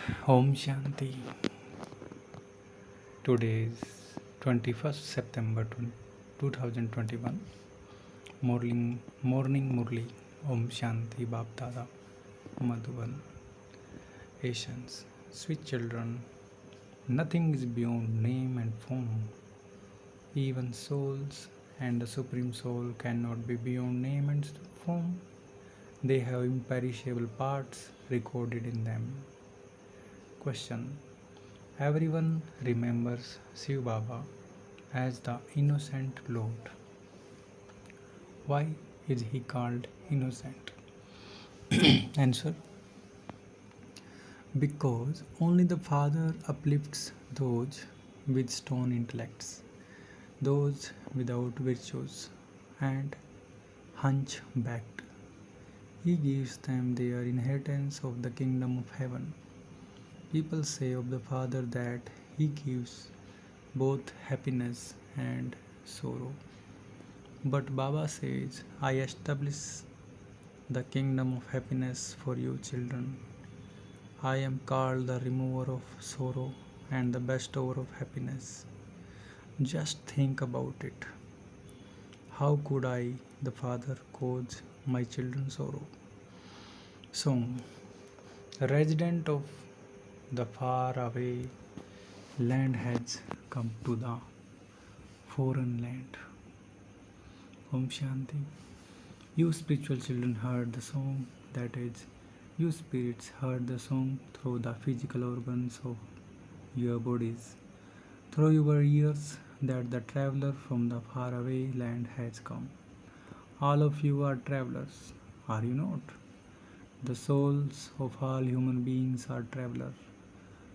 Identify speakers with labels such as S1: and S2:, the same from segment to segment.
S1: Om Shanti. Today is 21st September 2021. Morning Murli. Om Shanti Bap Dada. Madhuban. Asians. Sweet children. Nothing is beyond name and form. Even souls and the Supreme Soul cannot be beyond name and form. They have imperishable parts recorded in them. Question. Everyone remembers Shiv Baba as the innocent Lord. Why is he called innocent? Answer. Because only the Father uplifts those with stone intellects, those without virtues, and hunchbacked. He gives them their inheritance of the kingdom of heaven. People say of the Father that he gives both happiness and sorrow. But Baba says, I establish the kingdom of happiness for you children. I am called the remover of sorrow and the bestower of happiness. Just think about it. How could I, the Father, cause my children sorrow? Song. Resident of the far away land has come to the foreign land. Om Shanti. You spiritual children heard the song, that is, you spirits heard the song through the physical organs of your bodies, through your ears, that the traveler from the faraway land has come. All of you are travelers, are you not? The souls of all human beings are travelers.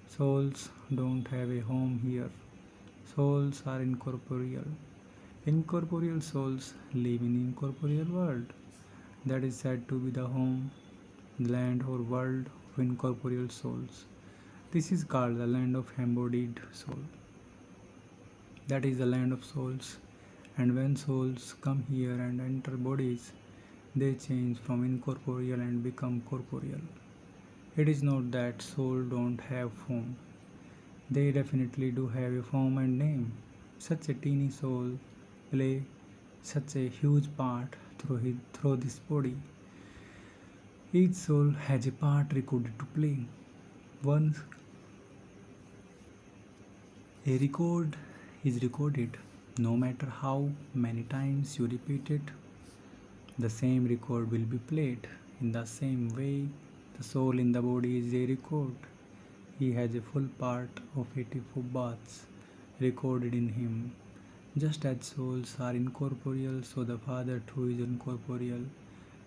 S1: Souls don't have a home here. Souls are incorporeal. Incorporeal souls live in incorporeal world. That is said to be the home, land or world of incorporeal souls. This is called the land of embodied soul. That is the land of souls. And when souls come here and enter bodies, they change from incorporeal and become corporeal. It is not that soul don't have form. They definitely do have a form and name. Such a teeny soul play such a huge part through this body. Each soul has a part recorded to play. Once a record is recorded, no matter how many times you repeat it, the same record will be played. In the same way, the soul in the body is a record. He has a full part of 84 baths recorded in him. Just as souls are incorporeal, so the Father too is incorporeal.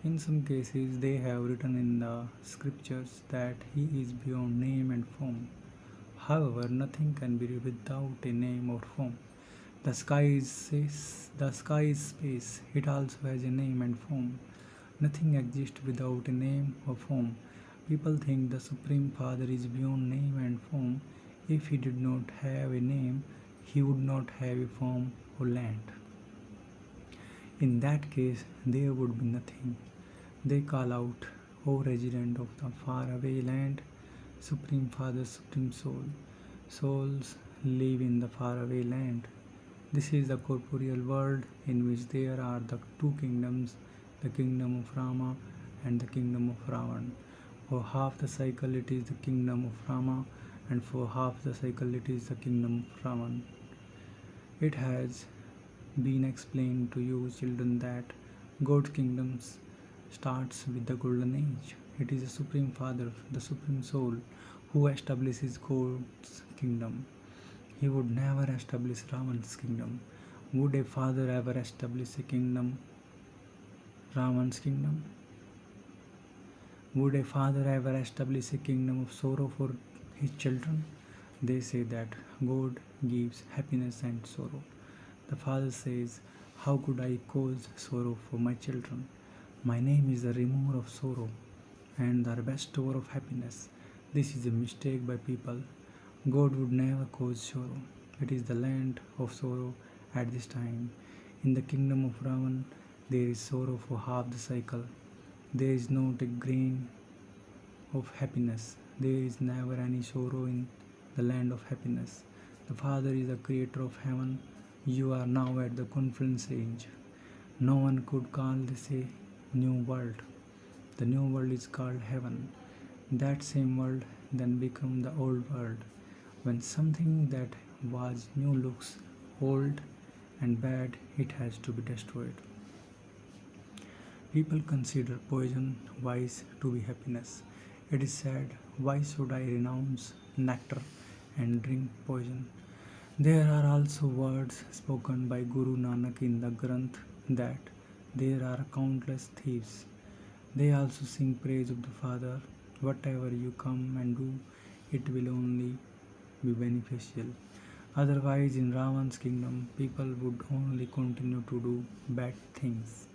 S1: In some cases, they have written in the scriptures that he is beyond name and form. However, nothing can be without a name or form. The sky is space. It also has a name and form. Nothing exists without a name or form. People think the Supreme Father is beyond name and form. If he did not have a name, he would not have a form or land. In that case, there would be nothing. They call out, O resident of the faraway land, Supreme Father, Supreme Soul. Souls live in the faraway land. This is the corporeal world in which there are the two kingdoms, the kingdom of Rama and the kingdom of Ravan. For half the cycle it is the kingdom of Rama, and for half the cycle it is the kingdom of Ravan. It has been explained to you children that God's kingdom starts with the golden age. It is the Supreme Father, the Supreme Soul, who establishes God's kingdom. He would never establish Ravan's kingdom. Would a father ever establish a kingdom, Ravan's kingdom? Would a father ever establish a kingdom of sorrow for his children? They say that God gives happiness and sorrow. The father says, how could I cause sorrow for my children? My name is the remover of sorrow and the bestower of happiness. This is a mistake by people. God would never cause sorrow. It is the land of sorrow at this time. In the kingdom of Ravan, there is sorrow for half the cycle. There is not a grain of happiness. There is never any sorrow in the land of happiness. The Father is the creator of heaven. You are now at the confluence age. No one could call this a new world. The new world is called heaven. That same world then become the old world. When something that was new looks old and bad, it has to be destroyed. People consider poison wise to be happiness. It is said, why should I renounce nectar and drink poison? There are also words spoken by Guru Nanak in the Granth that there are countless thieves. They also sing praise of the Father. Whatever you come and do, it will only be beneficial. Otherwise, in Ravan's kingdom, people would only continue to do bad things.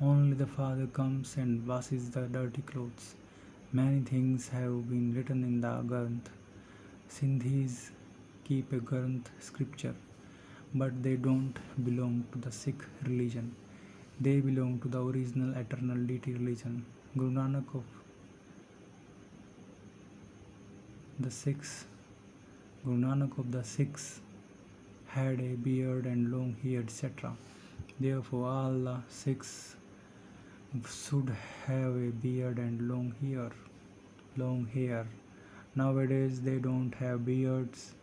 S1: Only the Father comes and washes the dirty clothes. Many things have been written in the Granth. Sindhis keep a Granth scripture, but they don't belong to the Sikh religion. They belong to the original eternal deity religion. Guru Nanak of the Sikhs, Guru Nanak of the Sikhs had a beard and long hair, etc. Therefore, all the Sikhs should have a beard and long hair. Long hair. Nowadays, they don't have beards.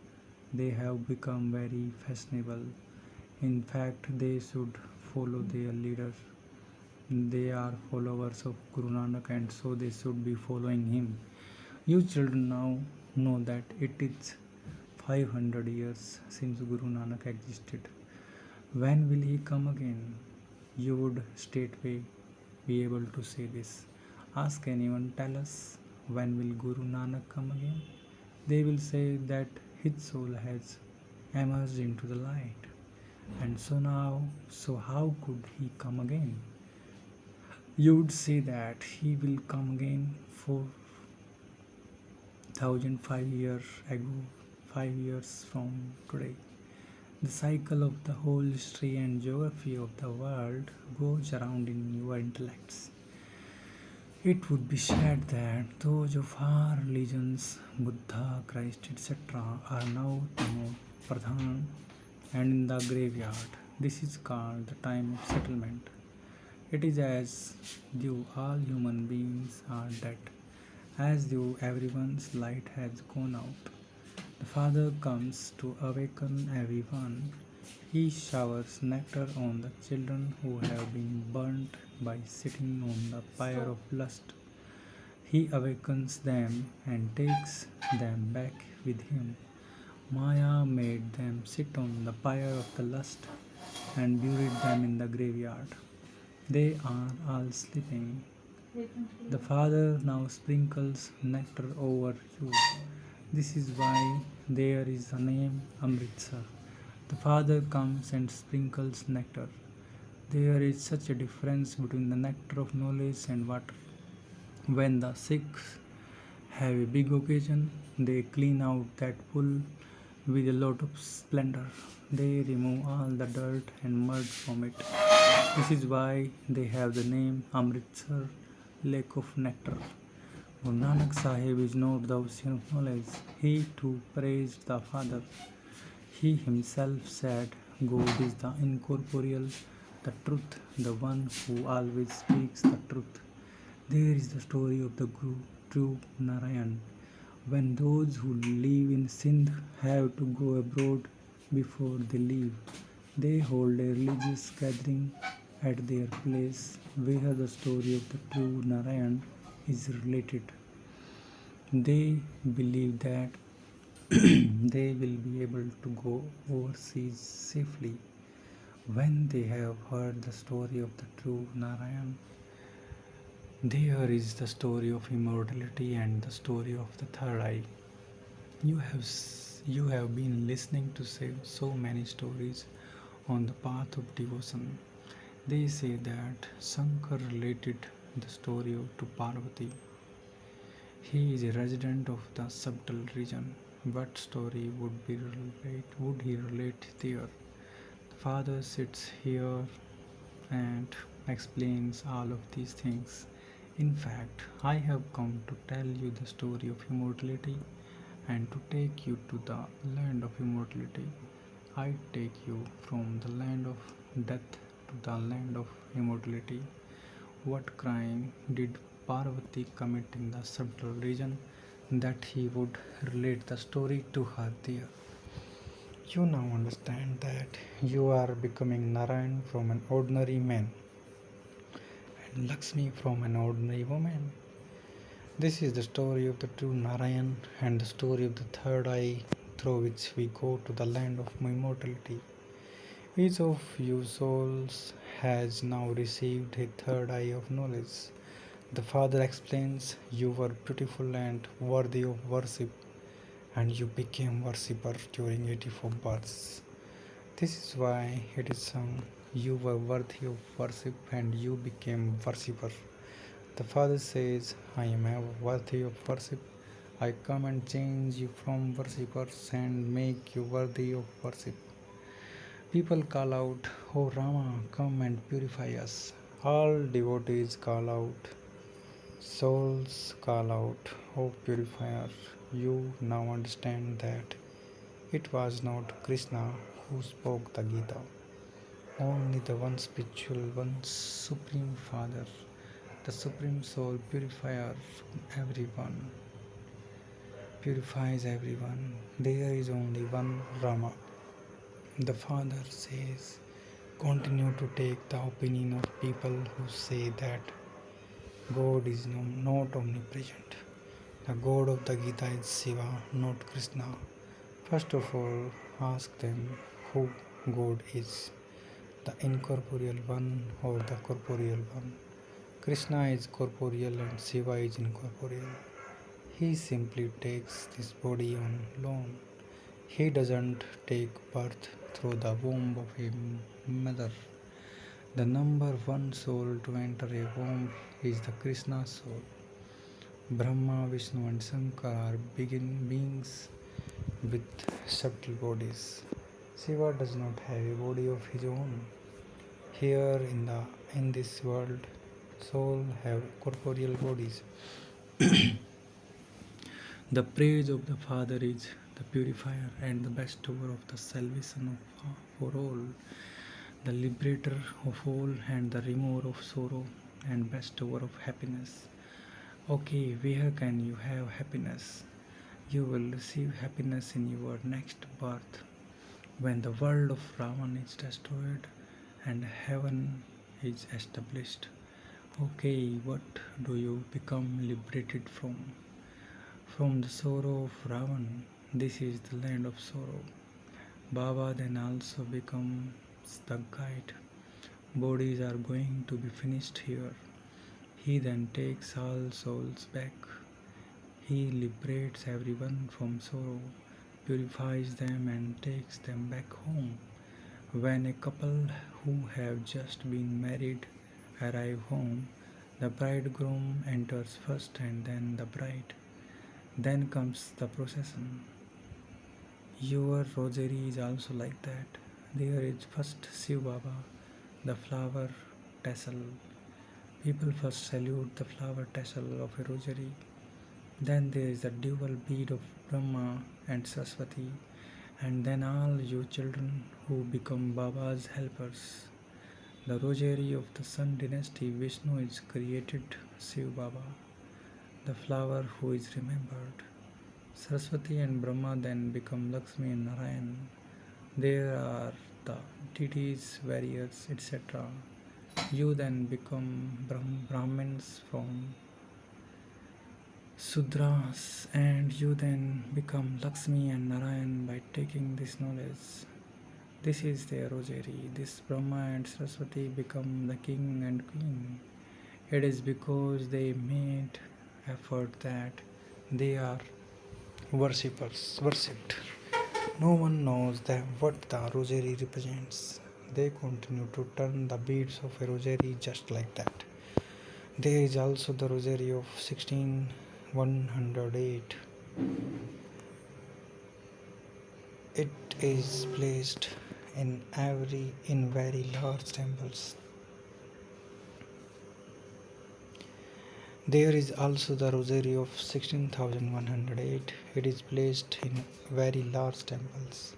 S1: They have become very fashionable. In fact, they should follow their leader. They are followers of Guru Nanak, and so they should be following him. You children now know that it is 500 years since Guru Nanak existed. When will he come again? You would straightway be able to say this. Ask anyone, tell us, when will Guru Nanak come again? They will say that his soul has emerged into the light. And so how could he come again? You would say that he will come again 4005 years ago, 5 years from today. The cycle of the whole history and geography of the world goes around in your intellects. It would be said that those of our religions, Buddha, Christ, etc., are now Tamo Pradhan and in the graveyard. This is called the time of settlement. It is as though all human beings are dead, as though everyone's light has gone out. The Father comes to awaken everyone. He showers nectar on the children who have been burnt by sitting on the pyre of lust. He awakens them and takes them back with him. Maya made them sit on the pyre of the lust and buried them in the graveyard. They are all sleeping. The Father now sprinkles nectar over you. This is why there is the name Amritsar. The Father comes and sprinkles nectar. There is such a difference between the nectar of knowledge and water. When the Sikhs have a big occasion, they clean out that pool with a lot of splendor. They remove all the dirt and mud from it. This is why they have the name Amritsar, Lake of Nectar. Guru Nanak Sahib is not the ocean of knowledge. He too praised the Father. He himself said, God is the incorporeal, the truth, the one who always speaks the truth. There is the story of the Guru, true Narayan. When those who live in Sindh have to go abroad before they leave, they hold a religious gathering at their place where the story of the true Narayan is related. They believe that they will be able to go overseas safely when they have heard the story of the true Narayan. There is the story of immortality and the story of the third eye. You have been listening to so many stories on the path of devotion. They say that Shankar related the story to Parvati. He is a resident of the subtle region. What story would he relate there? The Father sits here and explains all of these things In fact, I have come to tell you the story of immortality and to take you to the land of immortality. I take you from the land of death to the land of immortality. What crime did Parvati commit in the subtle region that he would relate the story to her there? You now understand that you are becoming Narayan from an ordinary man and Lakshmi from an ordinary woman. This is the story of the true Narayan and the story of the third eye through which we go to the land of immortality. Each of you souls has now received a third eye of knowledge. The Father explains you were beautiful and worthy of worship, and you became worshipper during 84 births. This is why it is sung, you were worthy of worship and you became worshipper. The Father says, I am ever worthy of worship. I come and change you from worshippers and make you worthy of worship. People call out, O Rama, come and purify us. All devotees call out, souls call out, O purifier. You now understand that it was not Krishna who spoke the Gita, only the one spiritual, one supreme Father, the supreme soul purifier, everyone purifies everyone. There is only one Rama. The Father says, continue to take the opinion of people who say that God is not omnipresent. The God of the Gita is Shiva, not Krishna. First of all, ask them who God is, the incorporeal one or the corporeal one. Krishna is corporeal and Shiva is incorporeal. He simply takes this body on loan. He doesn't take birth through the womb of a mother. The number one soul to enter a womb is the Krishna soul. Brahma, Vishnu, and Shankar are beings with subtle bodies. Shiva does not have a body of his own. Here in this world, souls have corporeal bodies. The praise of the Father is the purifier and the bestower of the salvation for all, the liberator of all and the remover of sorrow and bestower of happiness. Okay, where can you have happiness? You will receive happiness in your next birth when the world of Ravan is destroyed and heaven is established. Okay, what do you become liberated from? From the sorrow of Ravan. This is the land of sorrow. Baba then also becomes the guide. Bodies are going to be finished here. He then takes all souls back. He liberates everyone from sorrow, purifies them and takes them back home. When a couple who have just been married arrive home, the bridegroom enters first and then the bride. Then comes the procession. Your rosary is also like that. There is first Shiv Baba, the flower tassel. People first salute the flower tassel of a rosary. Then there is the dual bead of Brahma and Saraswati, and then all you children who become Baba's helpers. The rosary of the Sun dynasty, Vishnu is created Shiv Baba, the flower who is remembered. Saraswati and Brahma then become Lakshmi and Narayan. There are the deities, warriors, etc. You then become Brahmins from Sudras, and you then become Lakshmi and Narayan by taking this knowledge. This is their rosary. This Brahma and Saraswati become the king and queen. It is because they made effort that they are worshipped. No one knows what the rosary represents. They continue to turn the beads of a rosary just like that. There is also the rosary of 16108. It is placed in very large temples. There is also the Rosary of 16,108. It is placed in very large temples.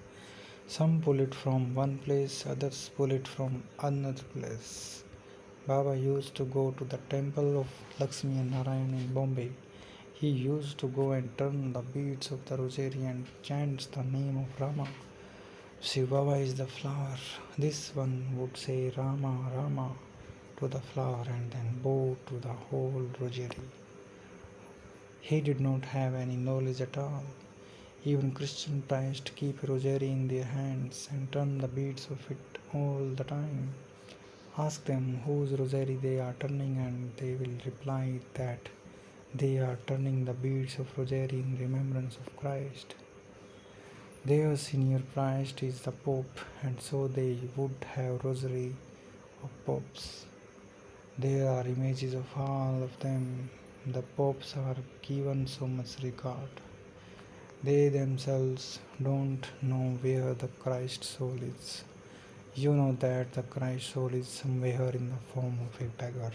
S1: Some pull it from one place, others pull it from another place. Baba used to go to the temple of Lakshmi and Narayan in Bombay. He used to go and turn the beads of the rosary and chants the name of Rama. Shiv Baba is the flower. This one would say Rama, Rama to the flower and then bow to the whole rosary. He did not have any knowledge at all. Even Christian priests keep a rosary in their hands and turn the beads of it all the time. Ask them whose rosary they are turning, and they will reply that they are turning the beads of rosary in remembrance of Christ. Their senior priest is the Pope, and so they would have rosary of popes. There are images of all of them. The popes are given so much regard. They themselves don't know where the Christ soul is. You know that the Christ soul is somewhere in the form of a beggar.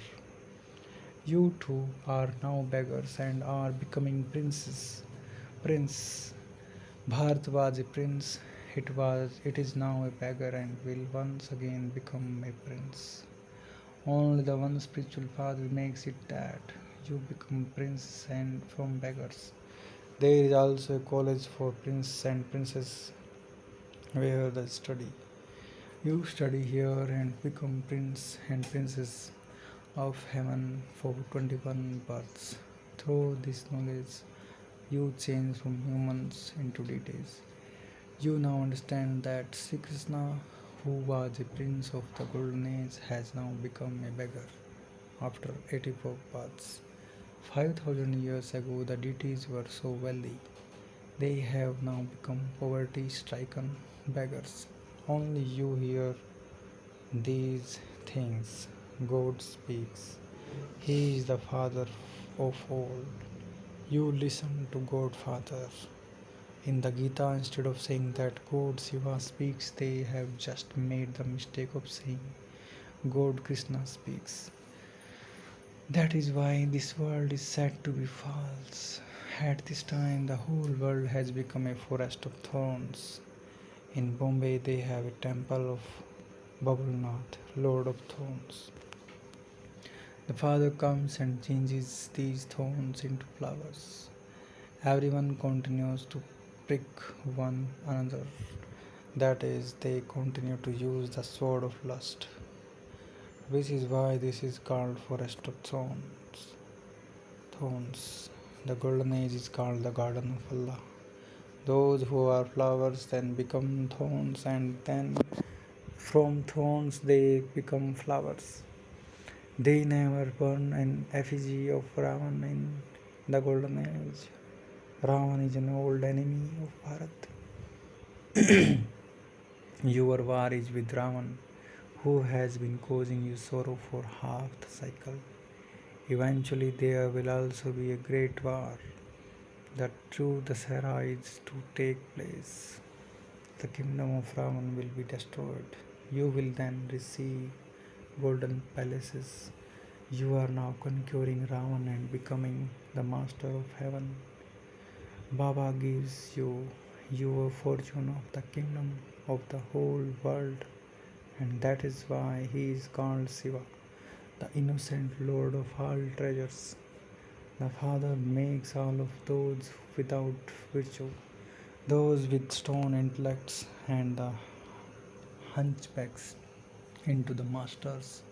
S1: You too are now beggars and are becoming princes. Prince Bharat was a prince. It is now a beggar and will once again become a prince. Only the one spiritual father makes it that you become princes and from beggars. There is also a college for princes and princesses where they study. You study here and become prince and princess of heaven for 21 births. Through this knowledge, you change from humans into deities. You now understand that Sri Krishna, who was a prince of the golden age, has now become a beggar after 84 births. 5,000 years ago, the deities were so wealthy. They have now become poverty stricken beggars. Only you hear these things. God speaks. He is the Father of all. You listen to God Father. In the Gita, instead of saying that God Shiva speaks, they have just made the mistake of saying God Krishna speaks. That is why this world is said to be false. At this time, the whole world has become a forest of thorns. In Bombay, they have a temple of Babulnath, Lord of Thorns. The Father comes and changes these thorns into flowers. Everyone continues to prick one another. That is, they continue to use the sword of lust, which is why this is called forest of thorns. Thorns. The golden age is called the garden of Allah. Those who are flowers then become thorns, and then from thorns they become flowers. They never burn an effigy of Ravan in the golden age. Ravan is an old enemy of Bharat. Your war is with Ravan, who has been causing you sorrow for half the cycle. Eventually, there will also be a great war. The true Dasara is to take place. The kingdom of Ravan will be destroyed. You will then receive golden palaces. You are now conquering Ravan and becoming the master of heaven. Baba gives you your fortune of the kingdom of the whole world, and that is why he is called Shiva, the innocent lord of all treasures. The Father makes all of those without virtue, those with stone intellects, and the hunchbacks into the masters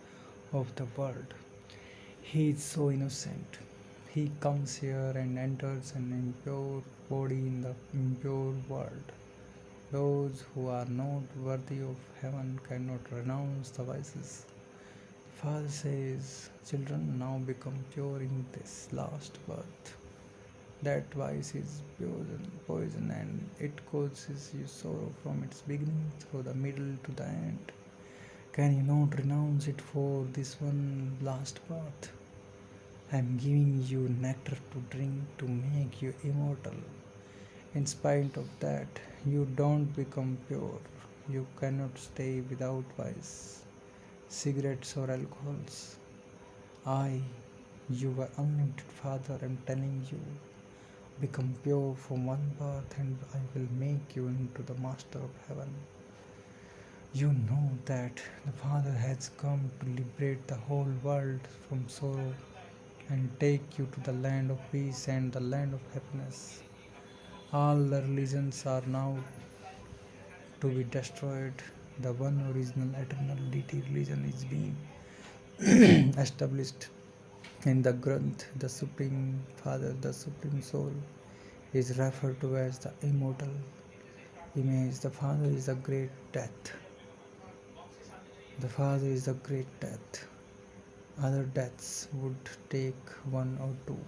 S1: of the world. He is so innocent. He comes here and enters an impure body in the impure world. Those who are not worthy of heaven cannot renounce the vices. Father says, children, now become pure in this last birth. That vice is poison, and it causes you sorrow from its beginning through the middle to the end. Can you not renounce it for this one last birth? I am giving you nectar to drink to make you immortal. In spite of that, you don't become pure. You cannot stay without vice, cigarettes or alcohols. I You are unlimited, Father. I'm telling you. Become pure from one birth, and I will make you into the Master of Heaven. You know that the Father has come to liberate the whole world from sorrow and take you to the land of peace and the land of happiness. All the religions are now to be destroyed. The one original eternal deity religion is being established in the Granth. The Supreme Father, the Supreme Soul, is referred to as the immortal image. The Father is the great death. The Father is the great death. Other deaths would take one or two,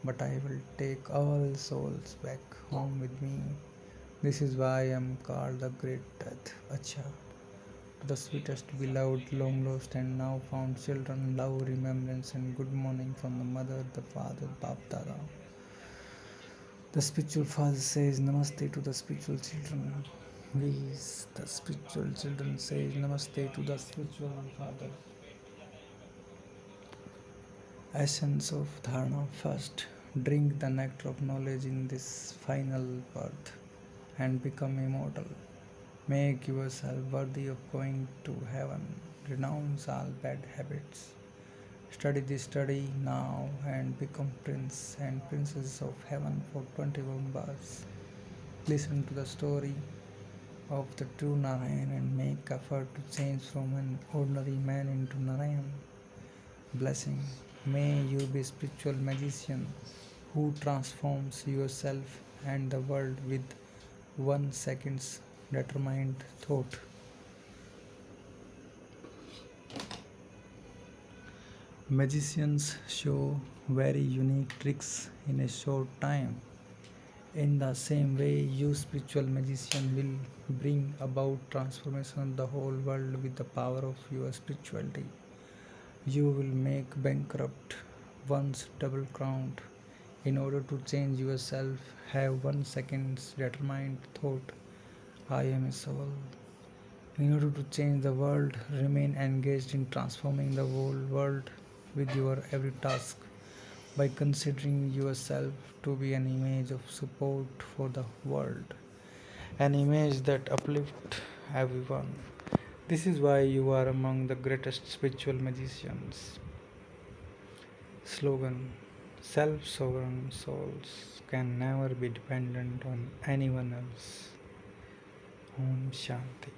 S1: but I will take all souls back home with me. This is why I am called the great death. Acha. To the sweetest, beloved, long lost, and now found children, love, remembrance, and good morning from the mother, the father, Bap Dada. The spiritual father says Namaste to the spiritual children. We, the spiritual children, says Namaste to the spiritual father. Essence of Dharana. First, drink the nectar of knowledge in this final birth and become immortal. Make yourself worthy of going to heaven. Renounce all bad habits. Study this study now and become prince and princess of heaven for 21 births. Listen to the story of the true Narayan and make effort to change from an ordinary man into Narayan. Blessing. May you be a spiritual magician who transforms yourself and the world with 1 second's determined thought. Magicians show very unique tricks in a short time. In the same way, you spiritual magician will bring about transformation of the whole world with the power of your spirituality. You will make bankrupt once double crowned. In order to change yourself, have 1 second's determined thought. I am a soul. In order to change the world, remain engaged in transforming the whole world with your every task by considering yourself to be an image of support for the world, an image that uplifts everyone. This is why you are among the greatest spiritual magicians. Slogan: self sovereign souls can never be dependent on anyone else. Om Shanti.